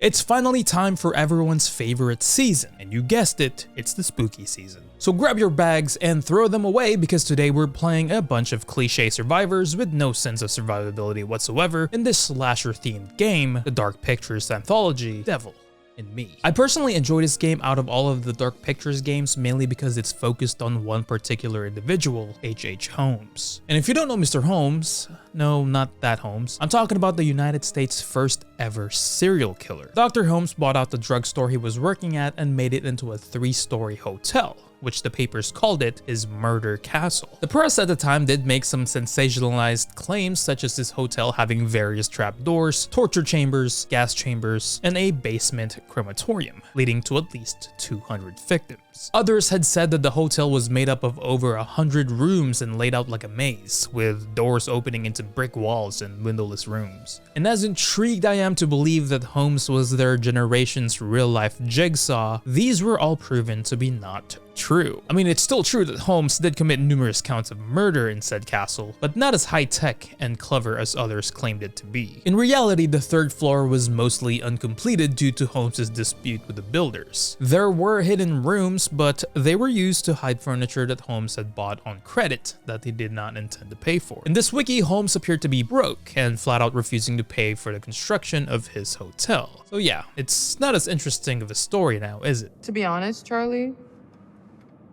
It's finally time for everyone's favorite season, and you guessed it, it's the spooky season. So grab your bags and throw them away because today we're playing a bunch of cliche survivors with no sense of survivability whatsoever in this slasher themed game, the Dark Pictures anthology, Devil in Me. I personally enjoy this game out of all of the Dark Pictures games mainly because it's focused on one particular individual, H.H. Holmes. And if you don't know Mr. Holmes, no, not that Holmes, I'm talking about the United States' first ever serial killer. Dr. Holmes bought out the drugstore he was working at and made it into a 3-story hotel, which the papers called it his murder castle. The press at the time did make some sensationalized claims such as this hotel having various trapdoors, torture chambers, gas chambers, and a basement crematorium, leading to at least 200 victims. Others had said that the hotel was made up of over 100 rooms and laid out like a maze, with doors opening into brick walls and windowless rooms. And as intrigued I am to believe that Holmes was their generation's real-life Jigsaw, these were all proven to be not true. I mean, it's still true that Holmes did commit numerous counts of murder in said castle, but not as high-tech and clever as others claimed it to be. In reality, the 3rd floor was mostly uncompleted due to Holmes' dispute with the builders. There were hidden rooms, but they were used to hide furniture that Holmes had bought on credit that he did not intend to pay for. In this wiki, Holmes appeared to be broke and flat out refusing to pay for the construction of his hotel. So yeah, it's not as interesting of a story now, is it? To be honest, Charlie,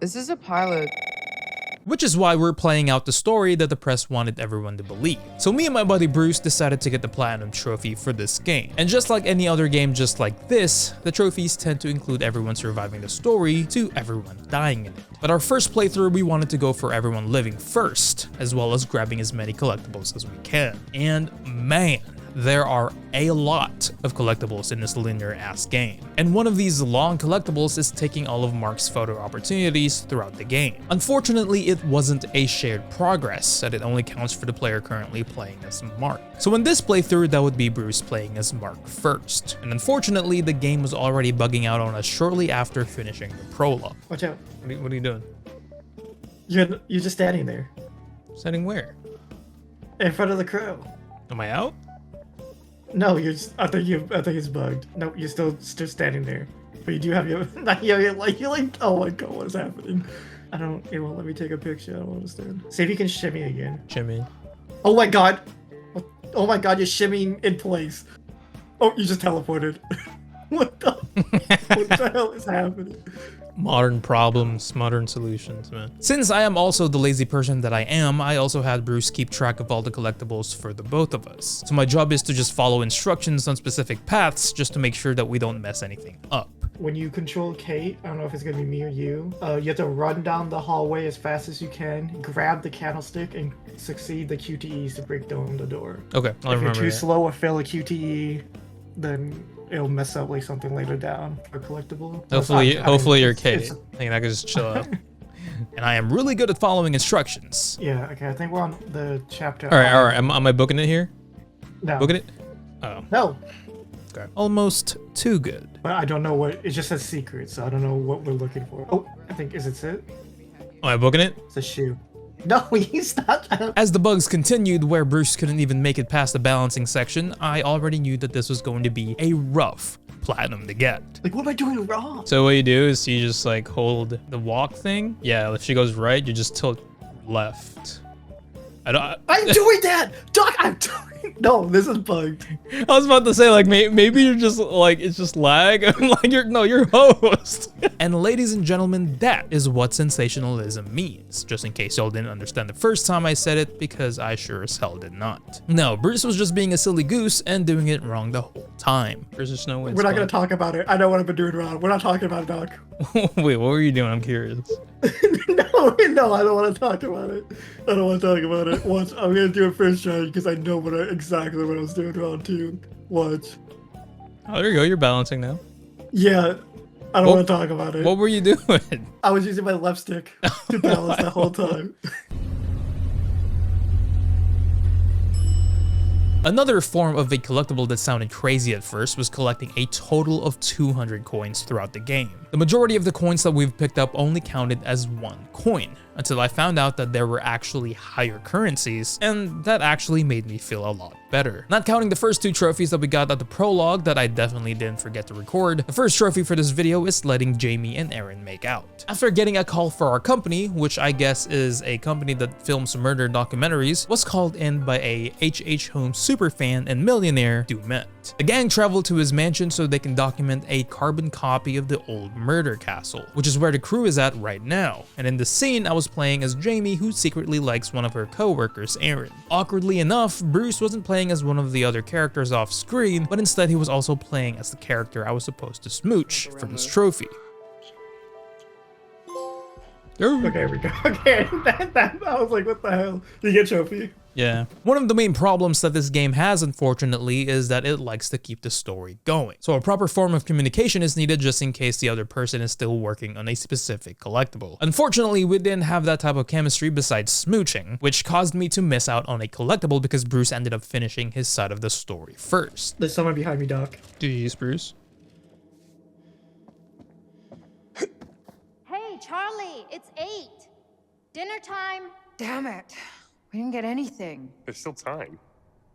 this is a pilot. Which is why we're playing out the story that the press wanted everyone to believe. So me and my buddy Bruce decided to get the platinum trophy for this game. And just like any other game just like this, the trophies tend to include everyone surviving the story to everyone dying in it. But our first playthrough, we wanted to go for everyone living first, as well as grabbing as many collectibles as we can. And man, there are a lot of collectibles in this linear-ass game. And one of these long collectibles is taking all of Mark's photo opportunities throughout the game. Unfortunately, it wasn't a shared progress, and it only counts for the player currently playing as Mark. So in this playthrough, that would be Bruce playing as Mark first. And unfortunately, the game was already bugging out on us shortly after finishing the prologue. Watch out. What are you doing? You're just standing there. Standing where? In front of the crow. Am I out? No, you're just, I think it's bugged. No, you're still standing there. But you do have your, you're like, oh my god, what is happening? It won't let me take a picture, I don't understand. See if you can shimmy again. Shimmy. Oh my god! Oh my god, you're shimmying in place. Oh, you just teleported. What the hell is happening? Modern problems, modern solutions, man. Since I am also the lazy person that I am, I also had Bruce keep track of all the collectibles for the both of us. So my job is to just follow instructions on specific paths just to make sure that we don't mess anything up. When you control Kate, I don't know if it's gonna be me or you, you have to run down the hallway as fast as you can, grab the candlestick, and succeed the QTEs to break down the door. Okay, If you're too slow or fail a QTE, then it'll mess up like something later down for collectible. Hopefully you're Kate. I think I can just chill out. And I am really good at following instructions. Yeah, okay, I think we're on the chapter. All right. Am I booking it here? No. Booking it? Oh. No. Okay. Almost too good. But I don't know what, it just says secret, so I don't know what we're looking for. Oh, I think, is it? Am I booking it? It's a shoe. No, you stopped. As the bugs continued where Bruce couldn't even make it past the balancing section, I already knew that this was going to be a rough platinum to get. Like, what am I doing wrong? So what you do is you just like hold the walk thing. Yeah, if she goes right, you just tilt left. I'm doing that! Doc, I'm doing... No, this is bugged. I was about to say, like, maybe you're just, like, it's just lag. I'm like, you're host. And ladies and gentlemen, that is what sensationalism means. Just in case y'all didn't understand the first time I said it, because I sure as hell did not. No, Bruce was just being a silly goose and doing it wrong the whole time. There's just no way. We're not gonna talk about it. I know what I've been doing wrong. We're not talking about it, Doc. Wait, what were you doing? I'm curious. No, I don't want to talk about it. I don't want to talk about it. Watch, I'm gonna do it first try because I know exactly what I was doing wrong too. Watch. Oh, there you go. You're balancing now. Yeah, I don't want to talk about it. What were you doing? I was using my left stick to balance the whole time. Another form of a collectible that sounded crazy at first was collecting a total of 200 coins throughout the game. The majority of the coins that we've picked up only counted as one coin, until I found out that there were actually higher currencies, and that actually made me feel a lot better. Not counting the first 2 trophies that we got at the prologue that I definitely didn't forget to record, the first trophy for this video is letting Jamie and Aaron make out. After getting a call for our company, which I guess is a company that films murder documentaries, was called in by a Holmes superfan and millionaire, Dumet. The gang traveled to his mansion so they can document a carbon copy of the old murder castle, which is where the crew is at right now. And in the scene, I was playing as Jamie, who secretly likes one of her co-workers, Aaron. Awkwardly enough, Bruce wasn't playing as one of the other characters off screen, but instead he was also playing as the character I was supposed to smooch for this trophy. Okay, we go. Okay, I was like, what the hell? You get trophy. Yeah. One of the main problems that this game has, unfortunately, is that it likes to keep the story going. So a proper form of communication is needed just in case the other person is still working on a specific collectible. Unfortunately, we didn't have that type of chemistry besides smooching, which caused me to miss out on a collectible because Bruce ended up finishing his side of the story first. There's someone behind me, Doc. Jeez, Bruce. Hey, Charlie, it's 8. Dinner time. Damn it. We didn't get anything. There's still time.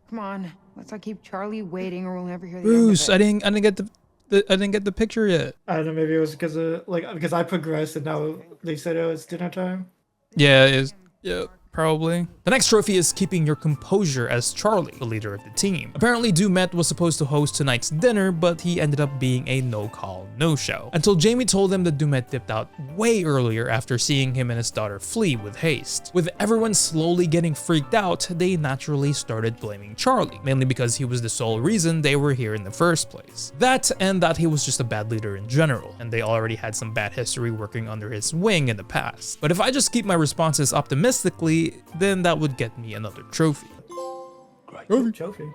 Come on. Let's not keep Charlie waiting or we'll never hear the Bruce, I end of it. didn't get the picture yet. I don't know, maybe it was because of because I progressed and now they said oh it's dinner time. Yeah, it is. Yeah, probably. The next trophy is keeping your composure as Charlie, the leader of the team. Apparently, Dumet was supposed to host tonight's dinner, but he ended up being a no-call, no-show. Until Jamie told him that Dumet dipped out way earlier after seeing him and his daughter flee with haste. With everyone slowly getting freaked out, they naturally started blaming Charlie, mainly because he was the sole reason they were here in the first place. That and that he was just a bad leader in general, and they already had some bad history working under his wing in the past. But if I just keep my responses optimistically, then that would get me another trophy. Trophy.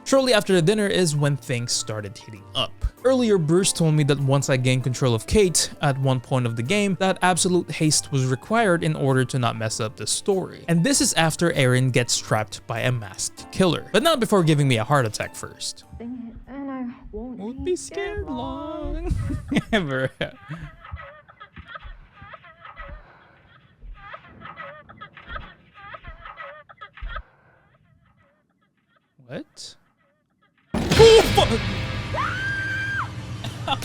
Shortly after the dinner is when things started heating up. Earlier, Bruce told me that once I gained control of Kate, at one point of the game, that absolute haste was required in order to not mess up the story. And this is after Aaron gets trapped by a masked killer, but not before giving me a heart attack first. And I won't Be scared long. Ever. What? Oh, fuck!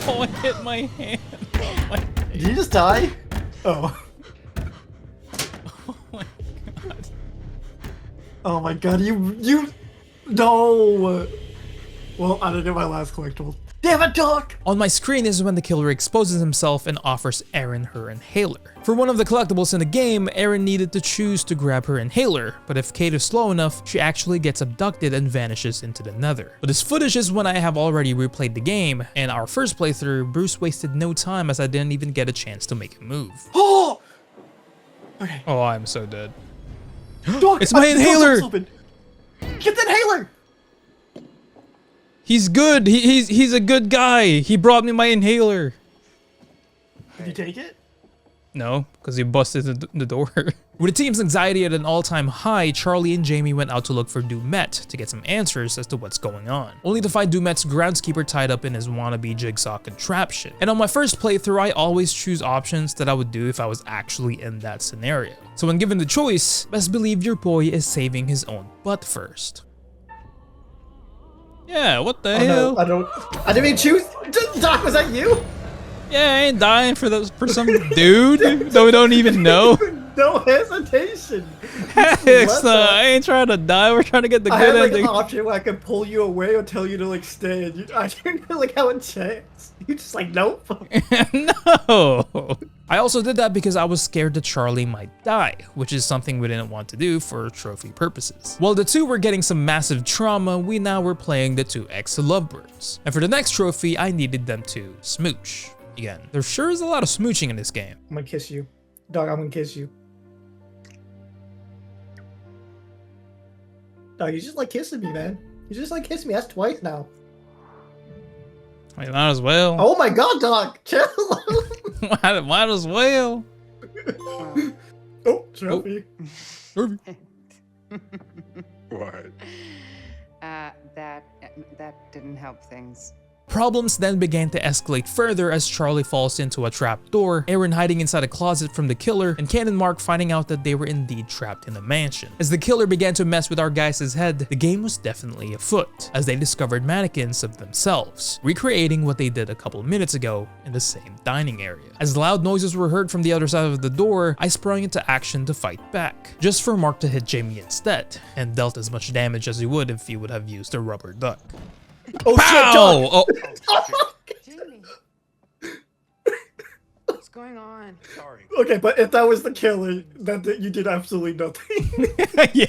Oh, I hit my hand. Oh my Did you just die? Oh. Oh my god. Oh my god, you no. Well, I didn't get my last collectible. Damn it, Doc! On my screen is when the killer exposes himself and offers Aaron her inhaler. For one of the collectibles in the game, Aaron needed to choose to grab her inhaler, but if Kate is slow enough, she actually gets abducted and vanishes into the nether. But this footage is when I have already replayed the game. In our first playthrough, Bruce wasted no time as I didn't even get a chance to make a move. Oh! Okay. Oh, I'm so dead. Doc, It's my inhaler! Get the inhaler! He's good. He's a good guy. He brought me my inhaler. Did you take it? No, because he busted the door. With the team's anxiety at an all-time high, Charlie and Jamie went out to look for Dumet to get some answers as to what's going on, only to find Dumet's groundskeeper tied up in his wannabe jigsaw contraption. And on my first playthrough, I always choose options that I would do if I was actually in that scenario. So when given the choice, best believe your boy is saving his own butt first. Yeah, what the hell? No, I didn't even choose. Doc, was that you? Yeah, I ain't dying for some dude that we don't even know. No hesitation. I ain't trying to die. We're trying to get the I good had ending. an option where I could pull you away or tell you to like stay. And I didn't really have a chance. You just like nope. No. I also did that because I was scared that Charlie might die, which is something we didn't want to do for trophy purposes. While the two were getting some massive trauma, we now were playing the two ex-lovebirds. And for the next trophy, I needed them to smooch. Again, there sure is a lot of smooching in this game. I'm gonna kiss you. Dog, I'm gonna kiss you. Dog, you just like kissing me, man. You just like kissing me. That's twice now. I mean, might as well. Oh my god, dog. Chill. Might as well. Oh, trophy. Trophy. What? That didn't help things. Problems then began to escalate further as Charlie falls into a trap door, Aaron hiding inside a closet from the killer, and Ken and Mark finding out that they were indeed trapped in the mansion. As the killer began to mess with our guys' head, the game was definitely afoot, as they discovered mannequins of themselves, recreating what they did a couple minutes ago in the same dining area. As loud noises were heard from the other side of the door, I sprung into action to fight back, just for Mark to hit Jamie instead, and dealt as much damage as he would if he would have used a rubber duck. Oh Pow! shit, John! Oh. Jamie. What's going on? Sorry. Okay, but if that was the killer, then you did absolutely nothing. Yeah.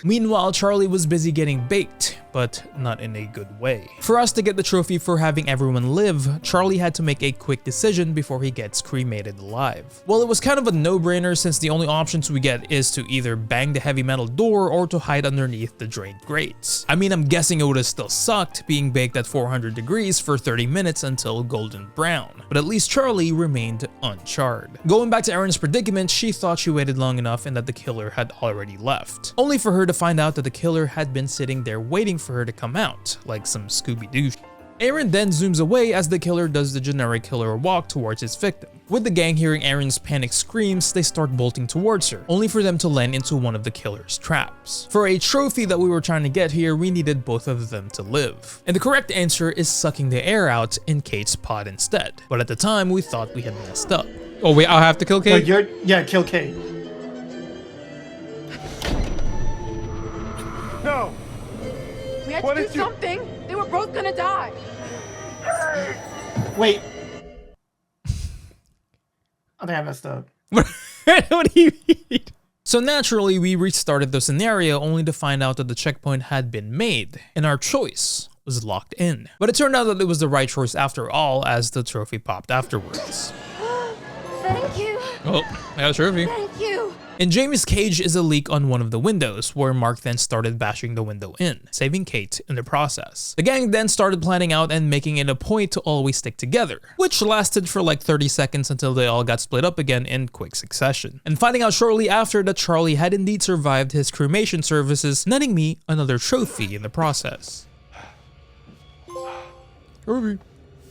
Meanwhile, Charlie was busy getting baked, but not in a good way. For us to get the trophy for having everyone live, Charlie had to make a quick decision before he gets cremated alive. Well, it was kind of a no-brainer since the only options we get is to either bang the heavy metal door or to hide underneath the drained grates. I mean, I'm guessing it would have still sucked being baked at 400 degrees for 30 minutes until golden brown, but at least Charlie remained uncharred. Going back to Erin's predicament, she thought she waited long enough and that the killer had already left, only for her to find out that the killer had been sitting there waiting for her to come out, like some Scooby-Doo. Aaron then zooms away as the killer does the generic killer walk towards his victim. With the gang hearing Aaron's panic screams, they start bolting towards her, only for them to land into one of the killer's traps. For a trophy that we were trying to get here, we needed both of them to live. And the correct answer is sucking the air out in Kate's pod instead. But at the time, we thought we had messed up. Oh wait, I'll have to kill Kate? Yeah, kill Kate. No! We had What to do did you- something. They were both gonna die. Wait. I think I messed up. What do you mean? So naturally, we restarted the scenario only to find out that the checkpoint had been made, and our choice was locked in. But it turned out that it was the right choice after all, as the trophy popped afterwards. Thank you. Oh, I got a trophy. Thank you. In Jamie's cage is a leak on one of the windows, where Mark then started bashing the window in, saving Kate in the process. The gang then started planning out and making it a point to always stick together, which lasted for like 30 seconds until they all got split up again in quick succession. And finding out shortly after that Charlie had indeed survived his cremation services, netting me another trophy in the process.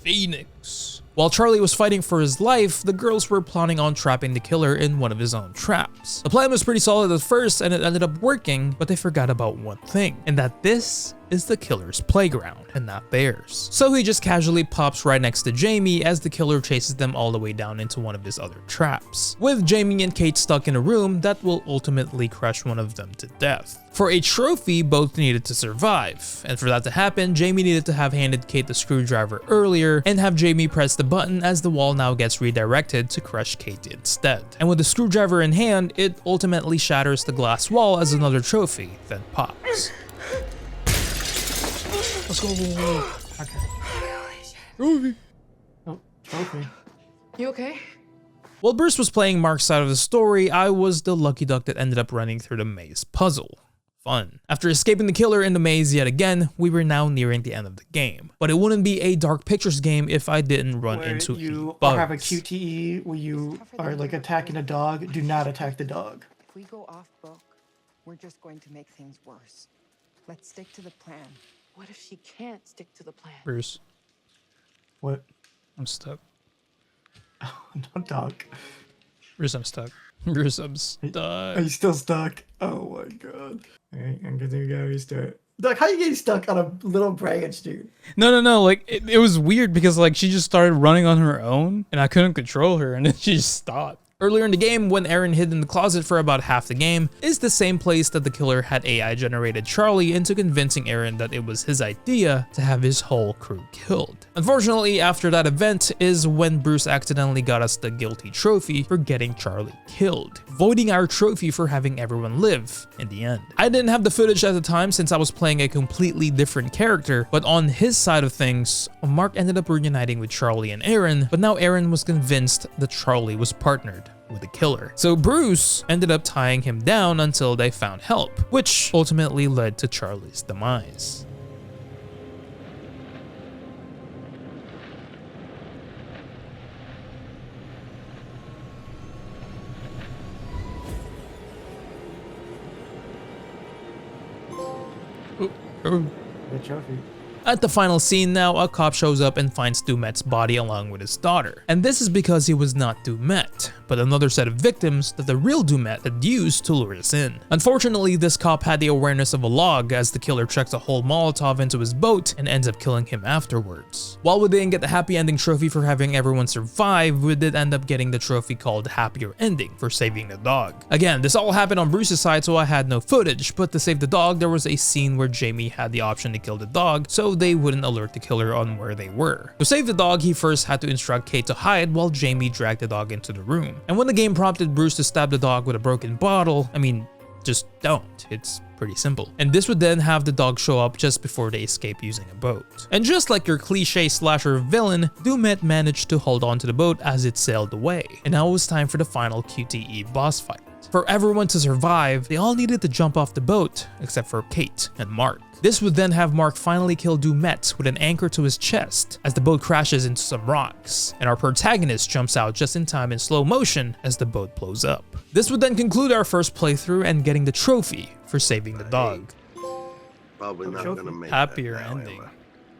Phoenix. While Charlie was fighting for his life, the girls were planning on trapping the killer in one of his own traps. The plan was pretty solid at first and it ended up working, but they forgot about one thing, and that this is the killer's playground and not theirs. So he just casually pops right next to Jamie as the killer chases them all the way down into one of his other traps, with Jamie and Kate stuck in a room that will ultimately crush one of them to death. For a trophy, both needed to survive, and for that to happen, Jamie needed to have handed Kate the screwdriver earlier and have Jamie press the button as the wall now gets redirected to crush Kate instead. And with the screwdriver in hand, it ultimately shatters the glass wall as another trophy then pops. Let's go. Okay. Trophy. Oh, trophy. You okay? While Bruce was playing Mark's side of the story, I was the lucky duck that ended up running through the maze puzzle. Fun. After escaping the killer in the maze yet again, we were now nearing the end of the game. But it wouldn't be a Dark Pictures game if I didn't run Where into you any bugs. have a QTE where you are like attacking a dog, do not attack the dog. If we go off book, we're just going to make things worse. Let's stick to the plan. What if she can't stick to the plan? Bruce, What? I'm stuck. No, dog. Bruce, I'm stuck. Bruce, I'm Are stuck. you still stuck? Oh my god. Alright, I'm gonna go restart. Doug, how you getting stuck on a little branch, dude? No, like, it was weird because, like, she just started running on her own, and I couldn't control her, and then she just stopped. Earlier in the game, when Aaron hid in the closet for about half the game, is the same place that the killer had AI generated Charlie into convincing Aaron that it was his idea to have his whole crew killed. Unfortunately, after that event is when Bruce accidentally got us the guilty trophy for getting Charlie killed, voiding our trophy for having everyone live in the end. I didn't have the footage at the time since I was playing a completely different character, but on his side of things, Mark ended up reuniting with Charlie and Aaron, but now Aaron was convinced that Charlie was partnered with the killer. So Bruce ended up tying him down until they found help, which ultimately led to Charlie's demise. The trophy. At the final scene now, a cop shows up and finds Dumet's body along with his daughter. And this is because he was not Dumet, but another set of victims that the real Dumet had used to lure us in. Unfortunately, this cop had the awareness of a log as the killer chucks a whole Molotov into his boat and ends up killing him afterwards. While we didn't get the happy ending trophy for having everyone survive, we did end up getting the trophy called Happier Ending for saving the dog. Again, this all happened on Bruce's side, so I had no footage, but to save the dog, there was a scene where Jamie had the option to kill the dog, so they wouldn't alert the killer on where they were. To save the dog, he first had to instruct Kate to hide while Jamie dragged the dog into the room. And when the game prompted Bruce to stab the dog with a broken bottle, I mean, just don't. It's pretty simple. And this would then have the dog show up just before they escape using a boat. And just like your cliche slasher villain, Dumet managed to hold on to the boat as it sailed away. And now it was time for the final QTE boss fight. For everyone to survive, they all needed to jump off the boat, except for Kate and Mark. This would then have Mark finally kill Dumet with an anchor to his chest as the boat crashes into some rocks, and our protagonist jumps out just in time in slow motion as the boat blows up. This would then conclude our first playthrough and getting the trophy for saving the dog. Probably not gonna make Happier that now, ending. am I?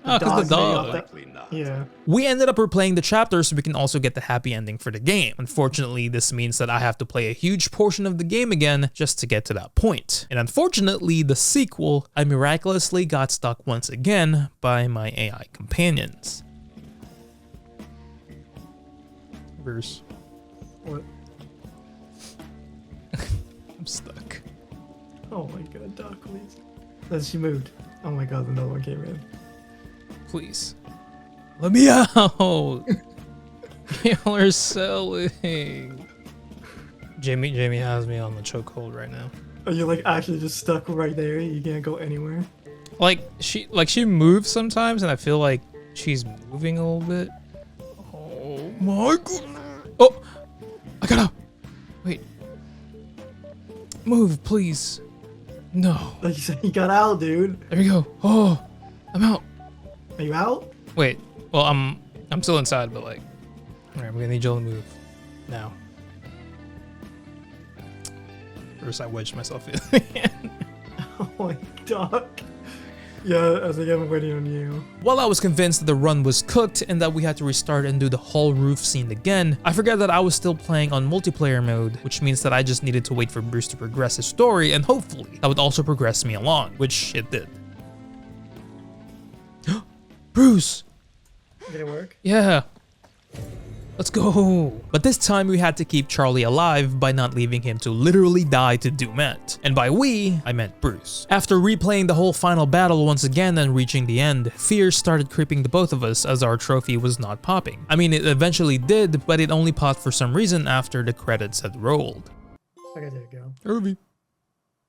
Oh, because the dog. Likely not. Yeah. We ended up replaying the chapter so we can also get the happy ending for the game. Unfortunately, this means that I have to play a huge portion of the game again just to get to that point. And unfortunately, the sequel, I miraculously got stuck once again by my AI companions. Bruce. What? I'm stuck. Oh my god, Doc, please. Then she moved. Oh my god, another one came in. Please. Let me out! Y'all are selling. Jamie has me on the chokehold right now. Are you like actually just stuck right there? You can't go anywhere? Like she moves sometimes and I feel like she's moving a little bit. Oh my god. Oh! I gotta wait. Move, please. No. Like you said, you got out, dude. There we go. Oh, I'm out. Are you out? Wait. Well, I'm still inside, but like, all right, I'm gonna need Joel to move now. First, I wedged myself in. Oh my Doc. Yeah, I think I'm waiting on you. While I was convinced that the run was cooked and that we had to restart and do the whole roof scene again, I forgot that I was still playing on multiplayer mode, which means that I just needed to wait for Bruce to progress his story, and hopefully that would also progress me along, which it did. Bruce! Did it work? Yeah. Let's go. But this time we had to keep Charlie alive by not leaving him to literally die to Dumet. And by we, I meant Bruce. After replaying the whole final battle once again and reaching the end, fear started creeping the both of us as our trophy was not popping. I mean, it eventually did, but it only popped for some reason after the credits had rolled. Okay, there you go. Irvy.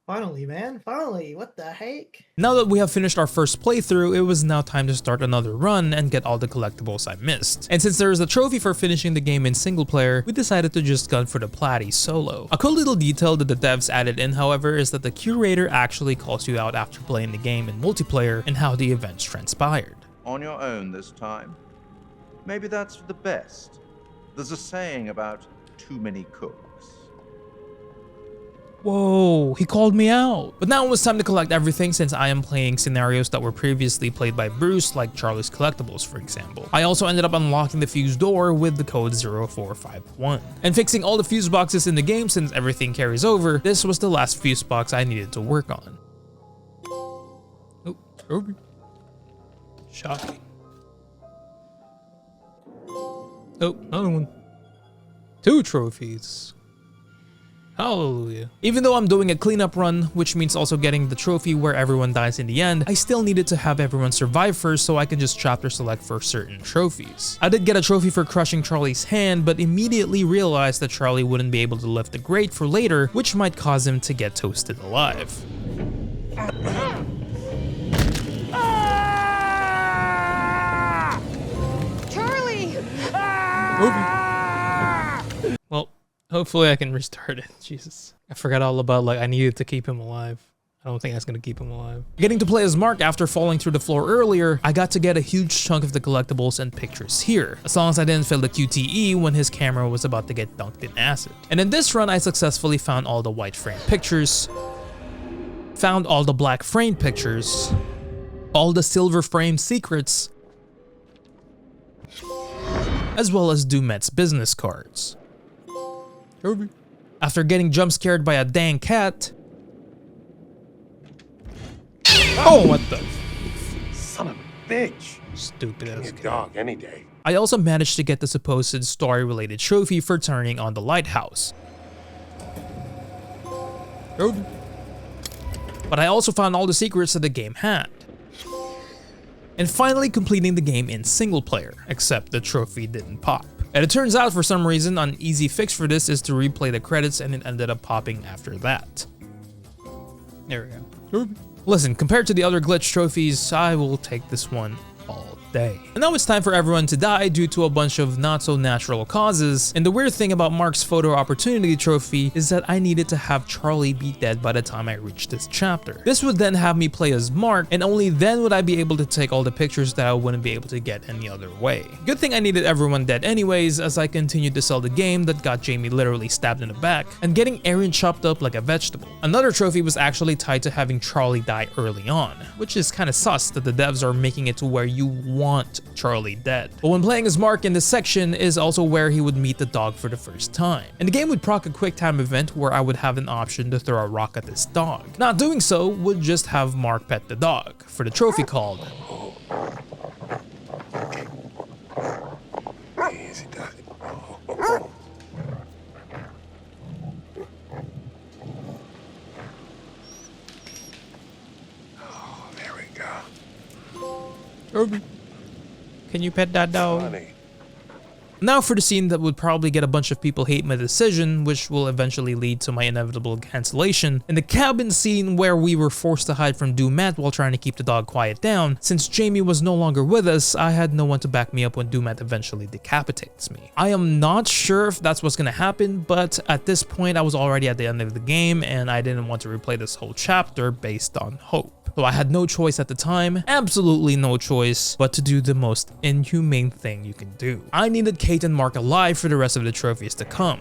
Finally, man. Finally. What the heck? Now that we have finished our first playthrough, it was now time to start another run and get all the collectibles I missed. And since there is a trophy for finishing the game in single player, we decided to just gun for the platy solo. A cool little detail that the devs added in, however, is that the curator actually calls you out after playing the game in multiplayer and how the events transpired. On your own this time? Maybe that's for the best. There's a saying about too many cooks. Whoa, he called me out. But now it was time to collect everything since I am playing scenarios that were previously played by Bruce, like Charlie's Collectibles, for example. I also ended up unlocking the fuse door with the code 0451. And fixing all the fuse boxes in the game since everything carries over, this was the last fuse box I needed to work on. Oh, trophy. Shocking. Oh, another one. 2 trophies. Hallelujah. Even though I'm doing a cleanup run, which means also getting the trophy where everyone dies in the end, I still needed to have everyone survive first so I can just chapter select for certain trophies. I did get a trophy for crushing Charlie's hand, but immediately realized that Charlie wouldn't be able to lift the grate for later, which might cause him to get toasted alive. Charlie! Well, hopefully I can restart it. Jesus. I forgot all about, like, I needed to keep him alive. I don't think that's gonna keep him alive. Getting to play as Mark after falling through the floor earlier, I got to get a huge chunk of the collectibles and pictures here, as long as I didn't fail the QTE when his camera was about to get dunked in acid. And in this run, I successfully found all the white frame pictures, found all the black frame pictures, all the silver frame secrets, as well as Dumet's business cards. After getting jump scared by a dang cat. Oh, what the? Son of a bitch. Stupid ass A cat. dog any day. I also managed to get the supposed story-related trophy for turning on the lighthouse. But I also found all the secrets that the game had. And finally completing the game in single player, except the trophy didn't pop. And it turns out for some reason an easy fix for this is to replay the credits, and it ended up popping after that. There we go. Listen, compared to the other glitch trophies, I will take this one all day. And now it's time for everyone to die due to a bunch of not so natural causes. And the weird thing about Mark's photo opportunity trophy is that I needed to have Charlie be dead by the time I reached this chapter. This would then have me play as Mark, and only then would I be able to take all the pictures that I wouldn't be able to get any other way. Good thing I needed everyone dead anyways, as I continued to sell the game that got Jamie literally stabbed in the back and getting Aaron chopped up like a vegetable. Another trophy was actually tied to having Charlie die early on, which is kinda sus that the devs are making it to where you want Charlie dead. But when playing as Mark in this section is also where he would meet the dog for the first time. And the game would proc a quick time event where I would have an option to throw a rock at this dog. Not doing so would just have Mark pet the dog for the trophy called. Easy does it. Oh, there we go. Can you pet that dog? Funny. Now for the scene that would probably get a bunch of people hate my decision, which will eventually lead to my inevitable cancellation. In the cabin scene where we were forced to hide from Dumet while trying to keep the dog quiet down, since Jamie was no longer with us, I had no one to back me up when Dumet eventually decapitates me. I am not sure if that's what's gonna happen, but at this point I was already at the end of the game and I didn't want to replay this whole chapter based on hope. So I had no choice at the time, absolutely no choice, but to do the most inhumane thing you can do. I needed Kate and Mark alive for the rest of the trophies to come.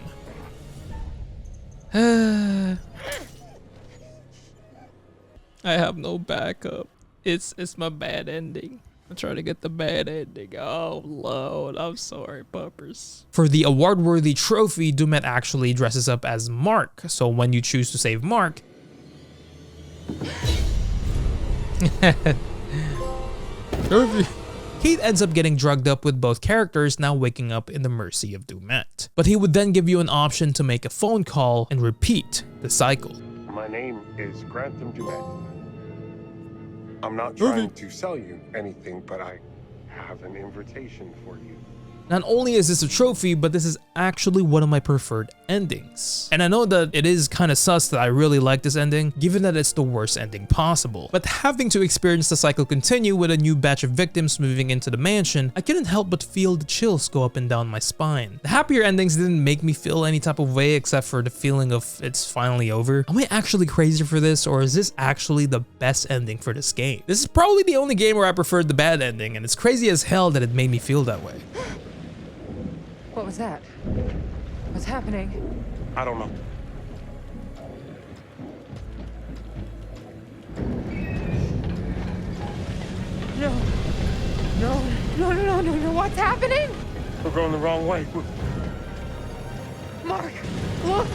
I have no backup. It's my bad ending. I'm trying to get the bad ending. Oh Lord, I'm sorry, puppers. For the award-worthy trophy, Dumet actually dresses up as Mark, so when you choose to save Mark, Kate ends up getting drugged up with both characters now waking up in the mercy of Dumet. But he would then give you an option to make a phone call and repeat the cycle. My name is Grantham Dumet. I'm not trying to sell you anything, but I have an invitation for you. Not only is this a trophy, but this is actually one of my preferred endings. And I know that it is kind of sus that I really like this ending, given that it's the worst ending possible. But having to experience the cycle continue with a new batch of victims moving into the mansion, I couldn't help but feel the chills go up and down my spine. The happier endings didn't make me feel any type of way except for the feeling of it's finally over. Am I actually crazy for this, or is this actually the best ending for this game? This is probably the only game where I preferred the bad ending, and it's crazy as hell that it made me feel that way. What was that? What's happening? I don't know. No, what's happening? We're going the wrong way. Mark, look!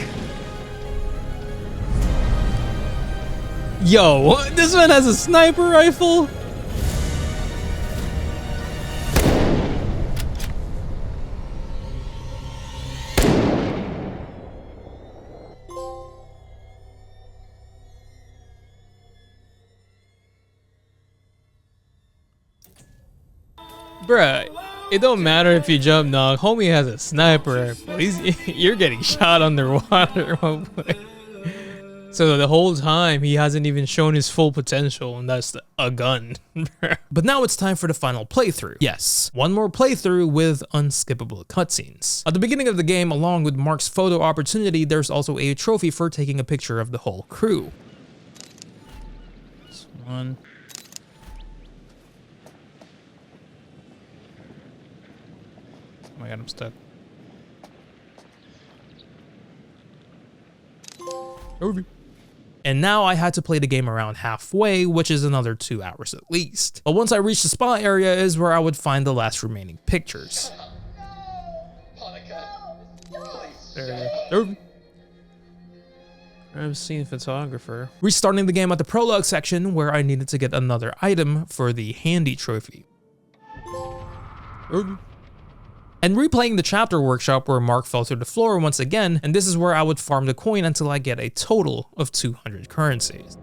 Yo, this one has a sniper rifle? Bruh, it don't matter if you jump knock, homie has a sniper rifle. You're getting shot underwater. So the whole time he hasn't even shown his full potential, and that's a gun. But now it's time for the final playthrough. Yes, one more playthrough with unskippable cutscenes. At the beginning of the game, along with Mark's photo opportunity, there's also a trophy for taking a picture of the whole crew. This one. Oh my god, I'm stuck. And now I had to play the game around halfway, which is another 2 hours at least. But once I reached the spa area is where I would find the last remaining pictures. There you go. I'm seeing photographer. Restarting the game at the prologue section where I needed to get another item for the handy trophy. And replaying the chapter workshop where Mark fell to the floor once again, and this is where I would farm the coin until I get a total of 200 currencies.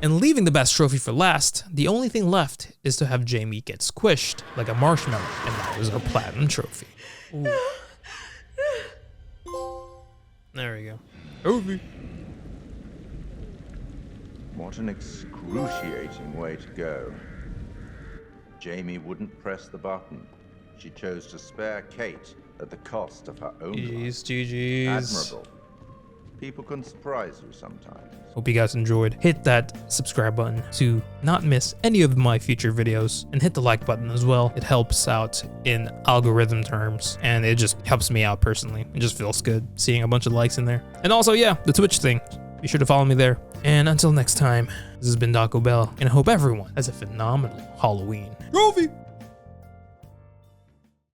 And leaving the best trophy for last, the only thing left is to have Jamie get squished like a marshmallow, and that was our platinum trophy. Ooh. There we go. Trophy. What an excruciating way to go. Jamie wouldn't press the button. She chose to spare Kate at the cost of her own life. GG's. Admirable. People can surprise you sometimes. Hope you guys enjoyed. Hit that subscribe button to not miss any of my future videos, and hit the like button as well. It helps out in algorithm terms, and it just helps me out personally. It just feels good seeing a bunch of likes in there. And also, yeah, the Twitch thing. Be sure to follow me there. And until next time, this has been DoccoBell, and I hope everyone has a phenomenal Halloween. Trophy!